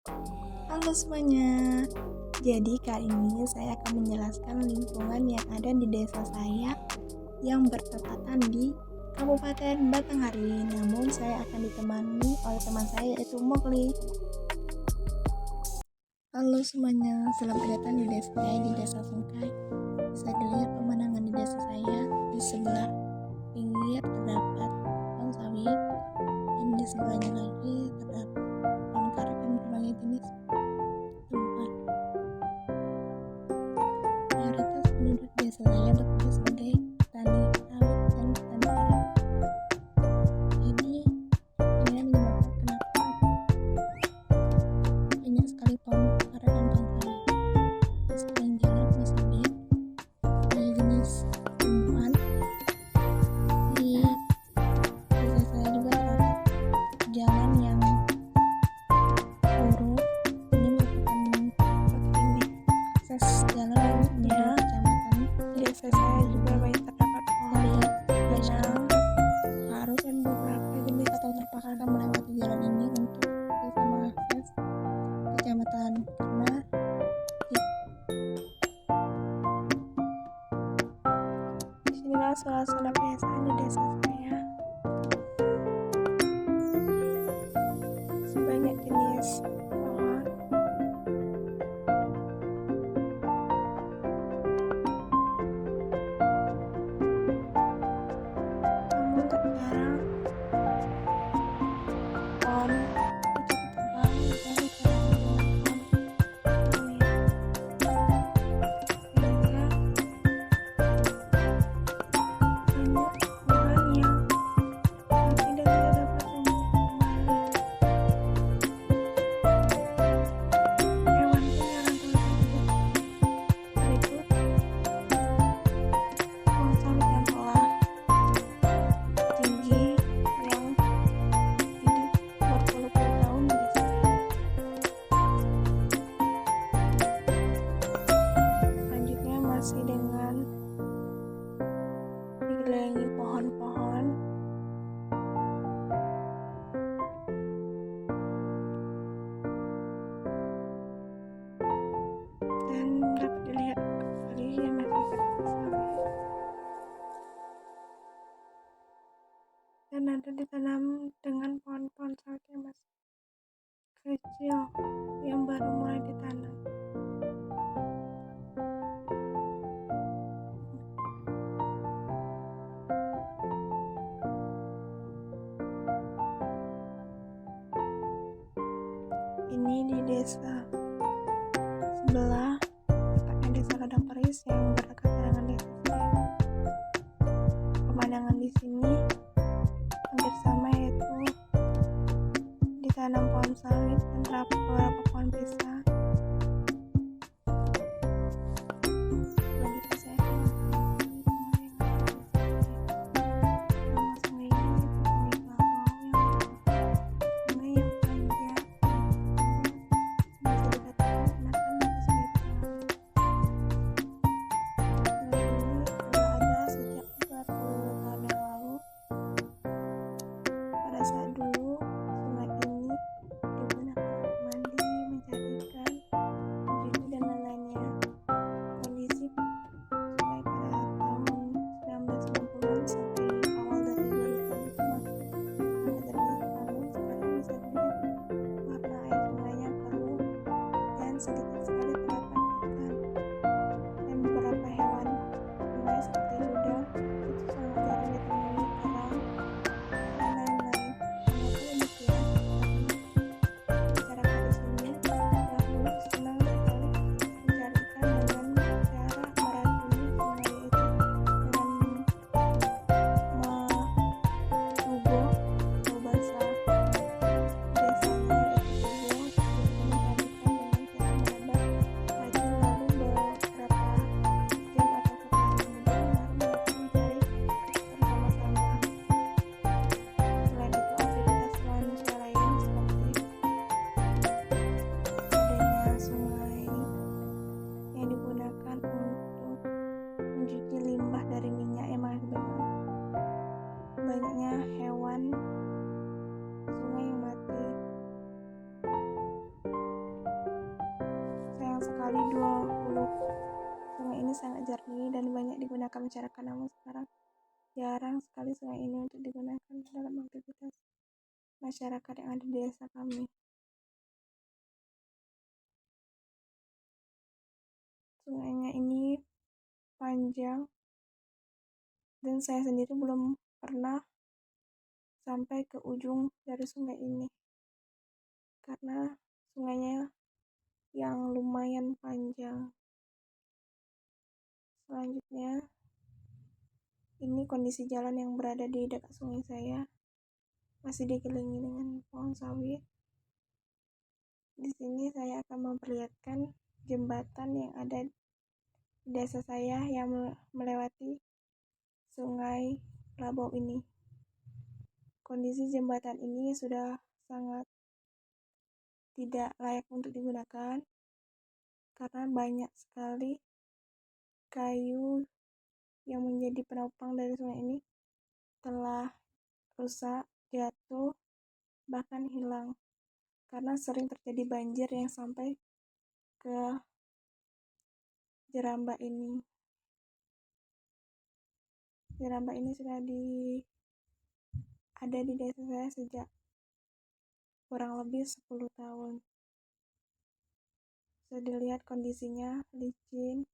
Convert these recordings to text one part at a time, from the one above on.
Halo semuanya. Jadi kali ini saya akan menjelaskan lingkungan yang ada di desa saya yang bertepatan di Kabupaten Batanghari. Namun saya akan ditemani oleh teman saya yaitu Mokli. Halo semuanya, selamat datang di desa saya di Desa Sungkai. Bisa dilihat pemandangan di desa saya. Di sebelah pinggir terdapat pohon sawit dan di sebelahnya lagi terdapat pohon karet dan berbagai jenis tumbuhan. Mayoritas penduduk desa saya bekerja sebagai petani sawit dan petani karet. Jadi ini menyebabkan kenapa banyak sekali pohon karet dan pohon sawit. Di sepanjang jalan bisa dilihat banyak jenis tumbuhan. Di desa saya juga terdapat jalan yang lurus. Ini merupakan titik akses jalan menuju kecamatan. Di desa saya juga banyak terdapat pohon pinang, harus dan beberapa jenis atau terpaksa melewati jalan ini untuk bisa mengakses kecamatan karena disinilah suasana pedesaan di desa saya. Sebanyak jenis pohon. Namun terkadang pohon itu ditebang dari pohon sehingga banyak pohon yang mati dan tidak dapat tumbuh kembali. Hewan pun jarang terlihat. Berikut pohon sawit yang telah tinggi yang hidup berpuluh-puluh tahun di desa saya. Selanjutnya masih dengan dikelilingi pohon-pohon dan dapat dilihat kembali yang masih terdapat sawit dan ada ditanam dengan pohon-pohon sawit yang masih kecil yang baru mulai ditanam. Ini di desa sebelah letaknya desa Ladang Peris yang berdekatan dengan desa saya. Pemandangan di sini hampir sama, yaitu ditanam pohon sawit dan terdapat beberapa pohon pisang. Selanjutnya saya akan mengunjungi pohon yang ada di desa saya. Nama sungai ini yaitu Sungai Kelabau yang merupakan sungai yang panjang bisa dikatakan enakan dari Sungai Bengawan. Sungai ini telah ada sejak 40 tahun yang lalu. Pada saat dulu sungai ini digunakan untuk mandi, mencari ikan, mencuci dan lain-lainnya. Kondisi sungai pada tahun 1990-an sampai awal dari 2000-an itu masih sangat jernih, namun sekarang bisa dilihat warna air sungainya keruh dan sedikit sekali terdapat ikan dan beberapa hewan sungai seperti udang itu sangat jarang ditemui, kerang dan lain-lain. Mengapa demikian? Karena masyarakat di sini dahulu senang sekali mencari ikan dengan cara meracuni sungai, yaitu dengan mengubur atau bahasa desanya yaitu tubuh, yaitu mencari ikan dengan cara menembak kali 20. Sungai ini sangat jernih dan banyak digunakan masyarakat, namun sekarang jarang sekali sungai ini untuk digunakan dalam aktivitas masyarakat yang ada di desa kami. Sungainya ini panjang dan saya sendiri belum pernah sampai ke ujung dari sungai ini karena sungainya yang lumayan panjang. Selanjutnya, ini kondisi jalan yang berada di dekat sungai saya masih dikelilingi dengan pohon sawit. Di sini saya akan memperlihatkan jembatan yang ada di desa saya yang melewati Sungai Labau ini. Kondisi jembatan ini sudah sangat tidak layak untuk digunakan karena banyak sekali kayu yang menjadi penopang dari sungai ini telah rusak, jatuh, bahkan hilang karena sering terjadi banjir yang sampai ke Jeramba ini. Jeramba ini sudah ada di desa saya sejak kurang lebih 10 tahun. Bisa dilihat kondisinya licin.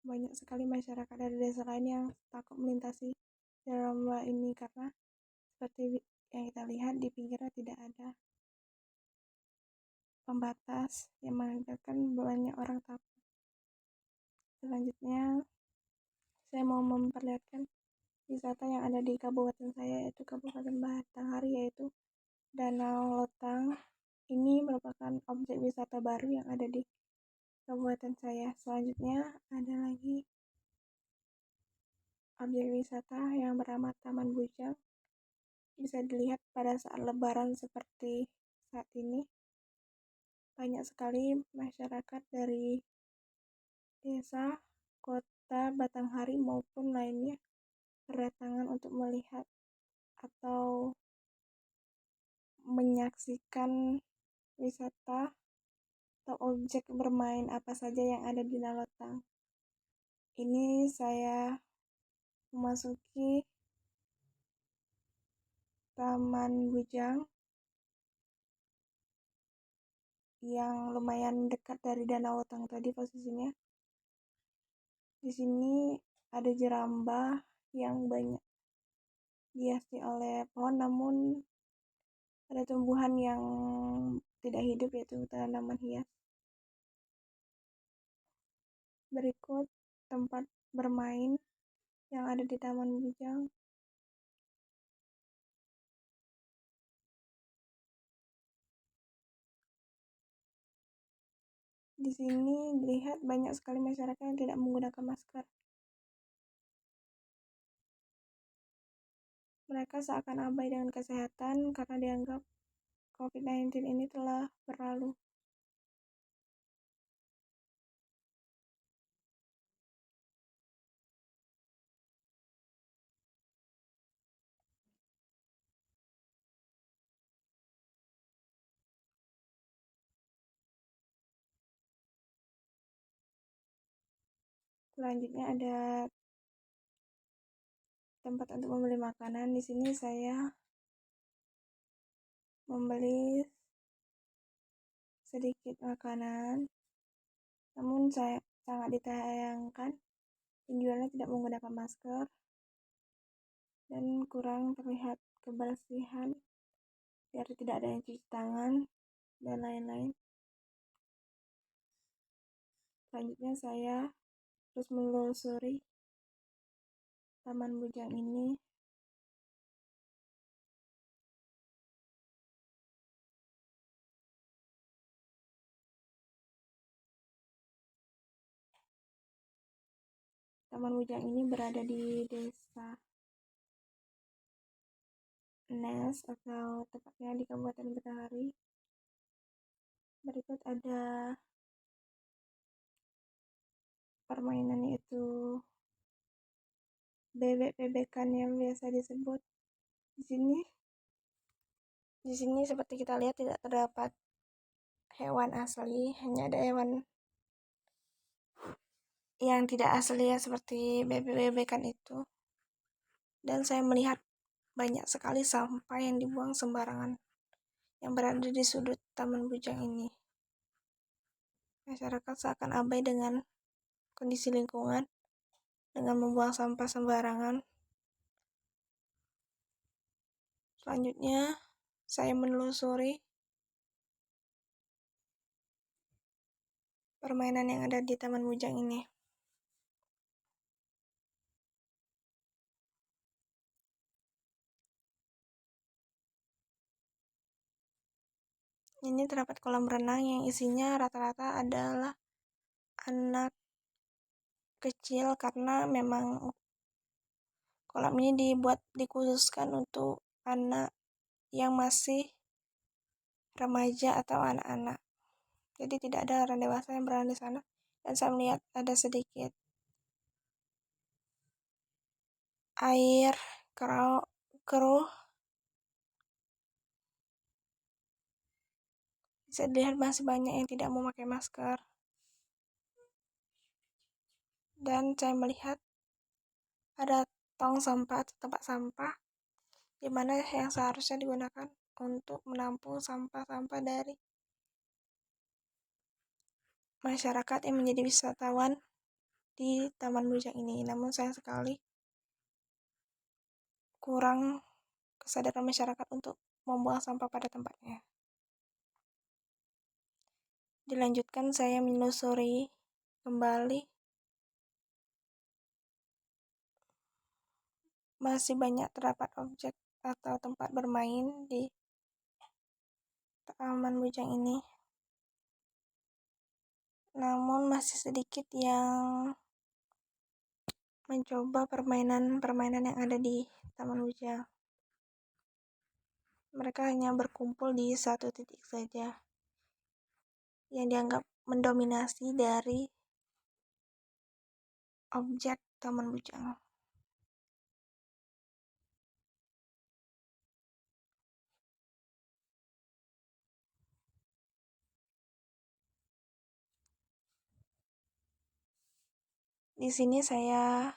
Banyak sekali masyarakat dari desa lain yang takut melintasi Jeramba ini karena seperti yang kita lihat di pinggirnya tidak ada pembatas yang mengakibatkan banyak orang takut. Selanjutnya, saya mau memperlihatkan wisata yang ada di kabupaten saya, yaitu Kabupaten Batanghari, yaitu Danau Lotang. Ini merupakan objek wisata baru yang ada di kabupaten saya. Selanjutnya ada lagi objek wisata yang bernama Taman Bujang. Bisa dilihat pada saat lebaran seperti saat ini, banyak sekali masyarakat dari desa, kota Batanghari maupun lainnya berdatangan untuk melihat atau menyaksikan wisata atau objek bermain apa saja yang ada di Nalotang. Ini saya memasuki Taman Bujang yang lumayan dekat dari Danau Lotang tadi posisinya. Di sini ada jeramba yang banyak dihiasi oleh pohon, namun ada tumbuhan yang tidak hidup, yaitu tanaman hias. Berikut tempat bermain yang ada di Taman Bujang. Di sini dilihat banyak sekali masyarakat yang tidak menggunakan masker. Mereka seakan abai dengan kesehatan karena dianggap COVID-19 ini telah berlalu. Selanjutnya ada tempat untuk membeli makanan. Di sini saya membeli sedikit makanan, namun saya sangat disayangkan penjualnya tidak menggunakan masker dan kurang terlihat kebersihan dari tidak adanya cuci tangan dan lain-lain. Selanjutnya saya terus menelusuri Taman Bujang ini. Taman Bujang ini berada di desa Nes atau tepatnya di Kabupaten Batanghari. Berikut ada permainan, yaitu bebek-bebekan yang biasa disebut. Di sini seperti kita lihat tidak terdapat hewan asli, hanya ada hewan yang tidak asli ya, seperti bebek-bebekan itu. Dan saya melihat banyak sekali sampah yang dibuang sembarangan yang berada di sudut Taman Bujang ini. Masyarakat seakan abai dengan kondisi lingkungan dengan membuang sampah sembarangan. Selanjutnya, saya menelusuri permainan yang ada di Taman Bujang ini. Ini terdapat kolam renang yang isinya rata-rata adalah anak kecil, karena memang kolam ini dikhususkan untuk anak yang masih remaja atau anak-anak. Jadi tidak ada orang dewasa yang berada di sana. Dan saya melihat ada sedikit air keruh. Bisa dilihat masih banyak yang tidak memakai masker. Dan saya melihat ada tong sampah atau tempat sampah di mana yang seharusnya digunakan untuk menampung sampah-sampah dari masyarakat yang menjadi wisatawan di Taman Bujang ini. Namun sayang sekali kurang kesadaran masyarakat untuk membuang sampah pada tempatnya. Dilanjutkan, saya menelusuri kembali. Masih banyak terdapat objek atau tempat bermain di Taman Bujang ini. Namun masih sedikit yang mencoba permainan-permainan yang ada di Taman Bujang. Mereka hanya berkumpul di satu titik saja yang dianggap mendominasi dari objek Taman Bujang. Di sini saya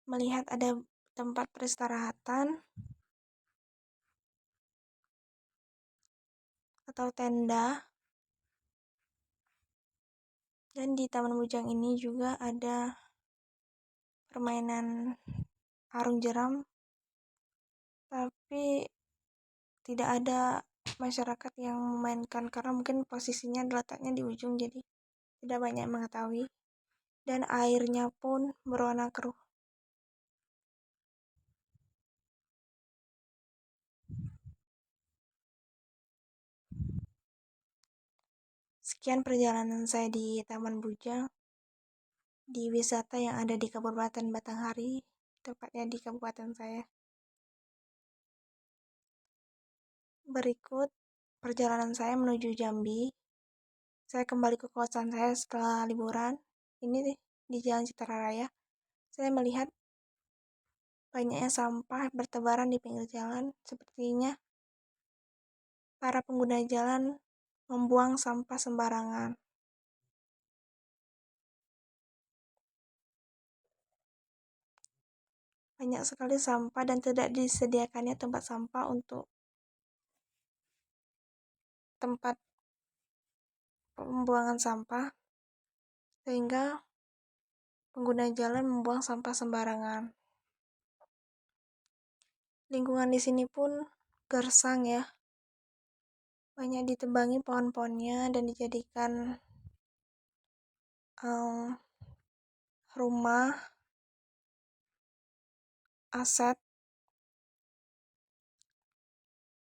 melihat ada tempat peristirahatan atau tenda. Dan di Taman Bujang ini juga ada permainan arung jeram, tapi tidak ada masyarakat yang memainkan karena mungkin posisinya letaknya di ujung, jadi tidak banyak yang mengetahui. Dan airnya pun berwarna keruh. Sekian perjalanan saya di Taman Bujang, di wisata yang ada di Kabupaten Batanghari, tepatnya di kabupaten saya. Berikut perjalanan saya menuju Jambi. Saya kembali ke kosan saya setelah liburan. Ini di Jalan Citararaya. Saya melihat banyaknya sampah bertebaran di pinggir jalan. Sepertinya para pengguna jalan membuang sampah sembarangan. Banyak sekali sampah dan tidak disediakannya tempat sampah untuk tempat pembuangan sampah, sehingga pengguna jalan membuang sampah sembarangan. Lingkungan di sini pun gersang ya. Banyak ditebangi pohon-pohonnya dan dijadikan rumah, aset.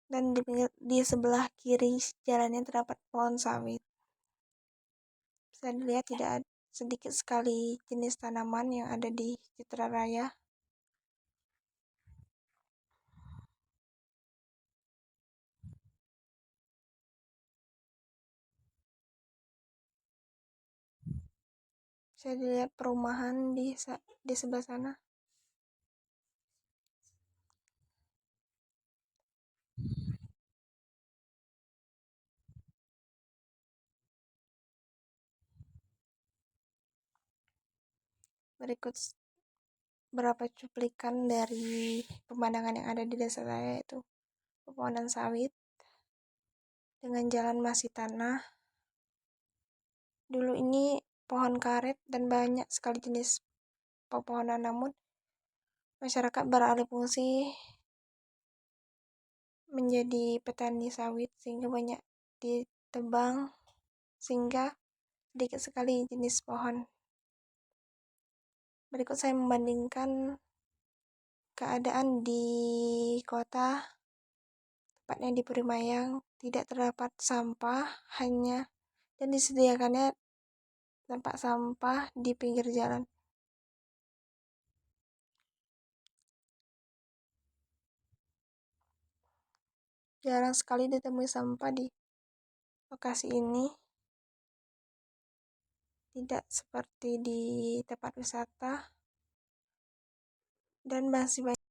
Dan di sebelah kiri jalannya terdapat pohon sawit. Bisa dilihat tidak sedikit sekali jenis tanaman yang ada di Citararaya. Bisa dilihat perumahan di sebelah sana. Berikut beberapa cuplikan dari pemandangan yang ada di desa saya, yaitu pepohonan sawit dengan jalan masih tanah. Dulu ini pohon karet dan banyak sekali jenis pepohonan, namun masyarakat beralih fungsi menjadi petani sawit sehingga banyak ditebang, sehingga sedikit sekali jenis pohon. Berikut saya membandingkan keadaan di kota, tepatnya di Perimayang. Tidak terdapat sampah, dan disediakannya tempat sampah di pinggir jalan. Jarang sekali ditemui sampah di lokasi ini, tidak seperti di tempat wisata, dan masih banyak